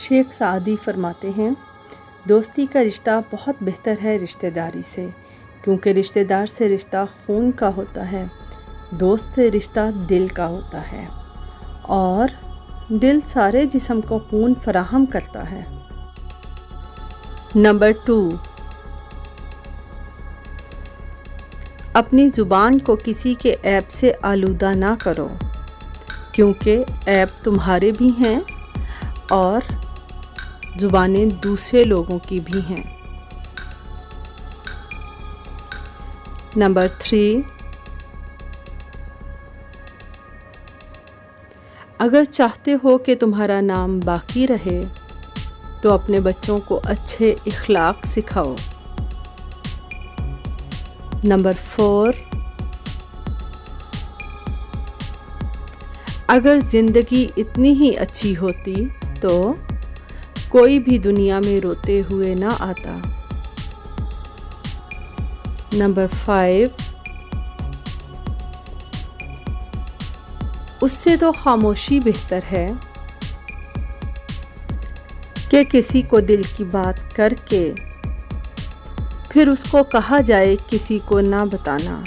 شیخ Saadi فرماتے ہیں، دوستی کا رشتہ بہت بہتر ہے رشتہ داری سے، کیونکہ رشتہ دار سے رشتہ خون کا ہوتا ہے، دوست سے رشتہ دل کا ہوتا ہے، اور دل سارے جسم کو خون فراہم کرتا ہے۔ نمبر 2، اپنی زبان کو کسی کے عیب سے آلودہ نہ کرو، کیونکہ عیب تمہارے بھی ہیں اور زبانیں دوسرے لوگوں کی بھی ہیں۔ نمبر 3، اگر چاہتے ہو کہ تمہارا نام باقی رہے تو اپنے بچوں کو اچھے اخلاق سکھاؤ۔ نمبر 4، اگر زندگی اتنی ہی اچھی ہوتی تو کوئی بھی دنیا میں روتے ہوئے نہ آتا۔ نمبر 5، اس سے تو خاموشی بہتر ہے کہ کسی کو دل کی بات کر کے پھر اس کو کہا جائے کسی کو نہ بتانا۔